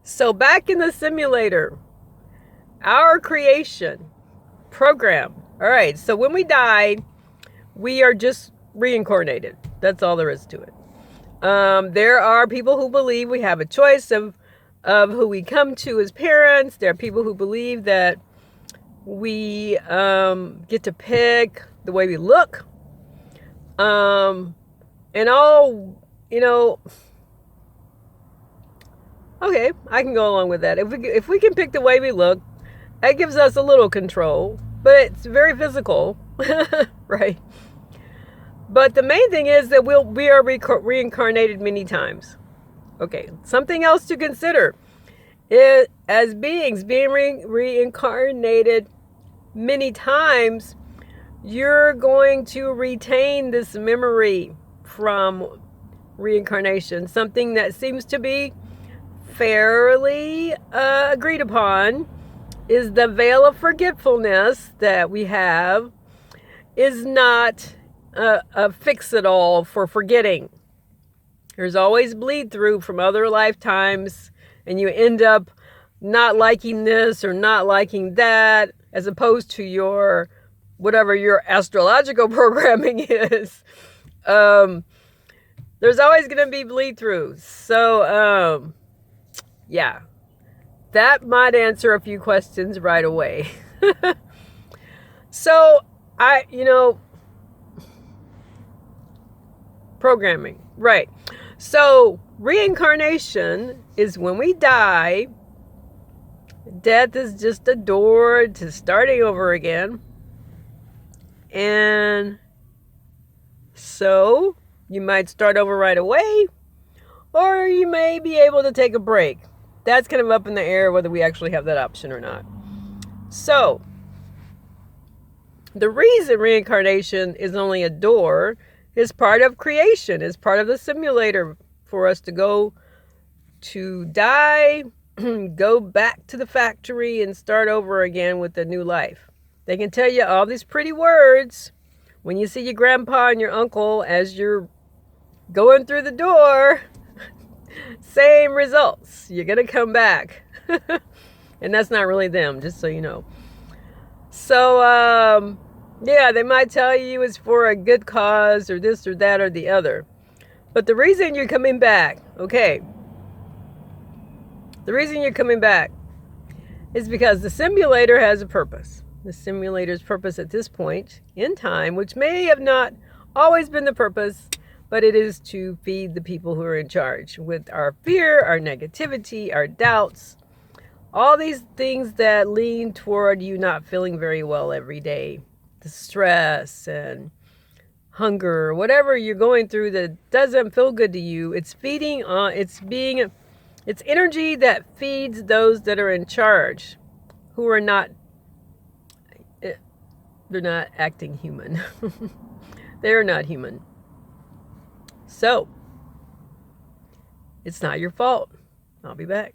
So back in the simulator, our creation program. All right, so when we die, we are just reincarnated. That's all there is to it. There are people who believe we have a choice of who we come to as parents. There are people who believe that we get to pick the way we look. And all, okay, I can go along with that. If we can pick the way we look, that gives us a little control, but it's very physical, right? But the main thing is that we are reincarnated many times. Okay, something else to consider is, as beings being reincarnated many times, you're going to retain this memory from reincarnation, something that seems to be fairly agreed upon is the veil of forgetfulness that we have is not a fix-it-all for forgetting. There's always bleed through from other lifetimes, and you end up not liking this or not liking that, as opposed to your whatever your astrological programming is. There's always going to be bleed through. So, yeah, that might answer a few questions right away. So, programming, right. So, reincarnation is when we die. Death is just a door to starting over again. And so, you might start over right away, or you may be able to take a break. That's kind of up in the air whether we actually have that option or not. So, the reason reincarnation is only a door is part of creation, is part of the simulator for us to go to die, go back to the factory and start over again with a new life. They can tell you all these pretty words when you see your grandpa and your uncle as you're going through the door. Same results. You're going to come back. And that's not really them, just so you know. So, yeah, they might tell you it's for a good cause or this or that or the other. But the reason you're coming back, okay, the reason you're coming back is because the simulator has a purpose. The simulator's purpose at this point in time, which may have not always been the purpose, but it is to feed the people who are in charge with our fear, our negativity, our doubts, all these things that lean toward you not feeling very well every day. The stress and hunger, whatever you're going through that doesn't feel good to you, it's feeding on, it's energy that feeds those that are in charge, who are not, they're not acting human. They're not human. So, it's not your fault. I'll be back.